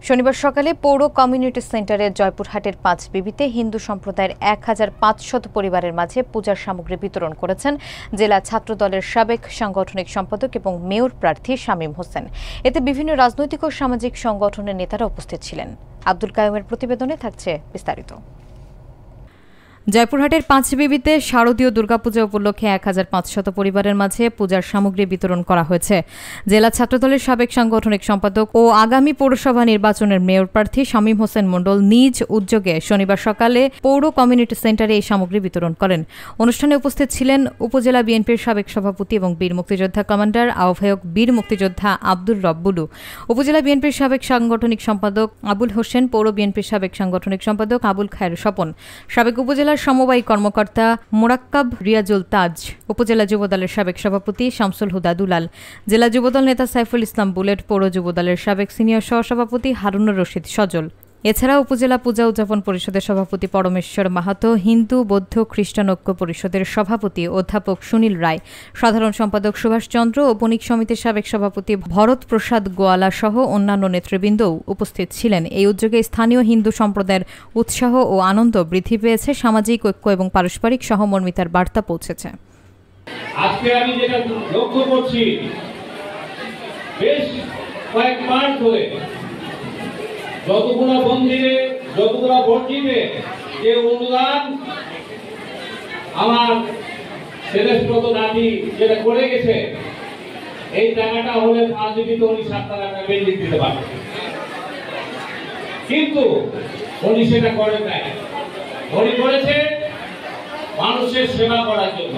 শনিবার সকালে পৌর কমিউনিটি সেন্টারের জয়পুরহাটের পাঁচবিবিতে হিন্দু সম্প্রদায়ের ১৫০০ পরিবারের মাঝে পূজার সামগ্রী বিতরণ করেছেন জেলা ছাত্রদলের সাবেক সাংগঠনিক সম্পাদক এবং মেয়র প্রার্থী শামীম হোসেন। এতে বিভিন্ন রাজনৈতিক ও সামাজিক সংগঠনের নেতারা উপস্থিত ছিলেন। আব্দুল কায়ুমের প্রতিবেদনে থাকছে বিস্তারিত। জয়পুরহাটের পাঁচবিবিতে শারদীয় দুর্গাপূজা উপলক্ষে ১৫০০ পরিবারের মাঝে পূজার সামগ্রী বিতরণ করা হয়েছে। জেলা ছাত্রদলের সাবেক সাংগঠনিক সম্পাদক ও আগামী পৌরসভা নির্বাচনের মেয়র প্রার্থী শামীম হোসেন মণ্ডল নিজ উদ্যোগে শনিবার সকালে পৌর কমিউনিটি সেন্টারে এই সামগ্রী বিতরণ করেন। অনুষ্ঠানে উপস্থিত ছিলেন উপজেলা বিএনপির সাবেক সভাপতি এবং বীর মুক্তিযোদ্ধা কমান্ডার আহ্বায়ক বীর মুক্তিযোদ্ধা আব্দুর রব বুলু, উপজেলা বিএনপির সাবেক সাংগঠনিক সম্পাদক আবুল হোসেন, পৌর বিএনপির সাবেক সাংগঠনিক সম্পাদক আবুল খায়ের স্বপন, সাবেক উপজেলা সমবায়ী কর্মকর্তা মোরাক্কাব রিয়াজুল তাজ, উপজেলা যুবদলের সাবেক সভাপতি শামসুল হুদা দুলাল, জেলা যুবদল নেতা সাইফুল ইসলাম বুলেট, পৌর যুবদলের সাবেক সিনিয়র সহসভাপতি হারুনুর রশিদ সজল। এছাড়া উপজেলা পূজা উদযাপন পরিষদের সভাপতি পরমেশ্বর মাহাতো, হিন্দু বৌদ্ধ খ্রিস্টান ঐক্য পরিষদের সভাপতি অধ্যাপক সুনীল রায়, সাধারণ সম্পাদক সুভাষ চন্দ্র ও বণিক সমিতির সাবেক সভাপতি ভরত প্রসাদ গোয়ালা সহ অন্যান্য নেতৃবৃন্দও উপস্থিত ছিলেন। এই উদ্যোগে স্থানীয় হিন্দু সম্প্রদায়ের উৎসাহ ও আনন্দ বৃদ্ধি পেয়েছে, সামাজিক ঐক্য এবং পারস্পরিক সহমর্মিতার বার্তা পৌঁছেছে। আজকে আমি যেটা লক্ষ্য করছি, বেশ কয়েক মাস ধরে যতগুলো মন্দিরে যতগুলো মসজিদে যে অনুদান আমার ছেলেস্রত নাতি যেটা করে গেছে, এই টাকাটা হলে পাঁচবিবিতে উনি 7 টাকা বিল্ডিং দিতে পারবেন, কিন্তু উনি সেটা করেন নাই। উনি করেছে মানুষের সেবা করার জন্য।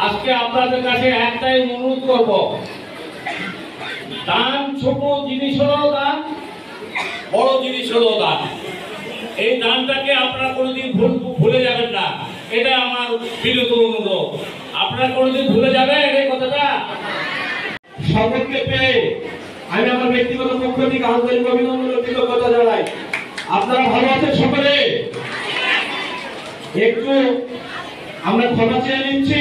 আজকে আপনাদের কাছে একটাই অনুরোধ করব, দান ছোট জিনিস হলেও দান, বড় জিনিস হলেও দান। এই দানটাকে আপনারা কোনোদিন ভুলে যাবেন না, এটা আমার বিরত অনুরোধ। আপনারা কোনোদিন ভুলে যাবেন এই কথাটা। সকলকে পেয়ে আমি আমার ব্যক্তিগত পক্ষ থেকে আন্তরিক অভিনন্দন ও কৃতজ্ঞতা জানাই। আপনারা ভালো আছেন সকলে? একটু আমরা ক্ষমা চেয়ে নিচ্ছি,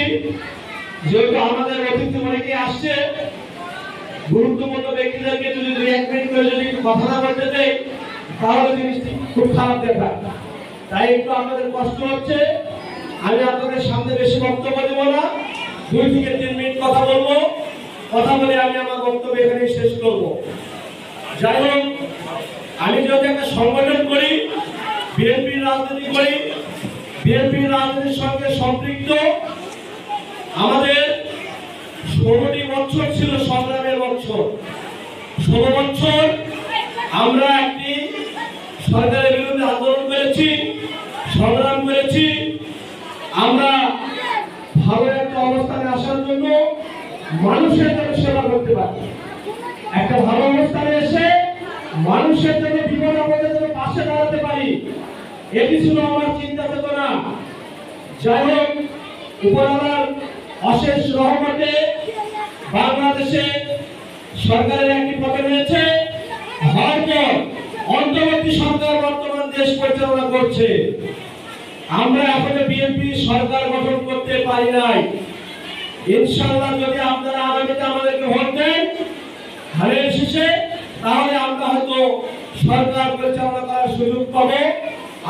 যেহেতু আমাদের অতিথি অনেকে আসছে, গুরুত্বপূর্ণ ব্যক্তিদেরকে যদি 2-1 মিনিট করে যদি কথা না বলতে দেয় তাহলে জিনিসটি খুব খারাপ দেখায়। তাই একটু আমাদের কষ্ট হচ্ছে। আমি আপনাদের সামনে বেশি বক্তব্য দেবো না, 2 থেকে 3 মিনিট কথা বলবো। কথা বলে আমি আমার বক্তব্য এখানে শেষ করব। যাই হোক, আমি যেহেতু একটা সংগঠন করি, বিএনপির রাজনীতি করি, বিএনপির রাজনীতির সঙ্গে সম্পৃক্ত, আমাদের 16টি বছর ছিল সংগ্রামের বছর। 16 বছর আমরা একটি সরকারের বিরুদ্ধে আন্দোলন করেছি, সংগ্রাম করেছি। আমরা ভালো একটা অবস্থানে আসার জন্য মানুষের জন্য সেবা করতে পারি, একটা ভালো অবস্থানে এসে মানুষের জন্য বিপদ আপদের জন্য পাশে দাঁড়াতে পারি, এটি ছিল আমার চিন্তা চেতনা। যাই হোক, উপরওয়ালার অশেষ রহমতে বাংলাদেশে সরকারের একটি পতন হয়েছে, হয়তো অন্তর্বর্তী সরকার বর্তমান দেশ পরিচালনা করছে। আমরা এখনো বিএনপি সরকার গঠন করতে পারি নাই। ইনশাআল্লাহ যদি আপনারা আগামীতে আমাদেরকে ভোট দেন ধানের শেষে, তাহলে আমরা হয়তো সরকার পরিচালনা করার সুযোগ পাবো।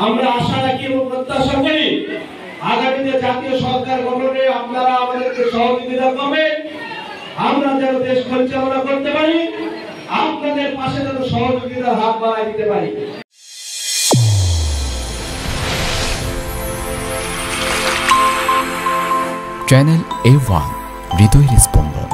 আমরা আশা রাখি এবং প্রত্যাশা করি আগামীতে জাতীয় সরকার গঠনে আপনারা আমাদেরকে সহযোগিতা করবেন, আমরা যেন দেশ পরিচালনা করতে পারি, আপনাদের পাশে যেন সহযোগিতার হাত বাড়াই দিতে পারি। চ্যানেল A1 হৃদয়ের স্পন্দন।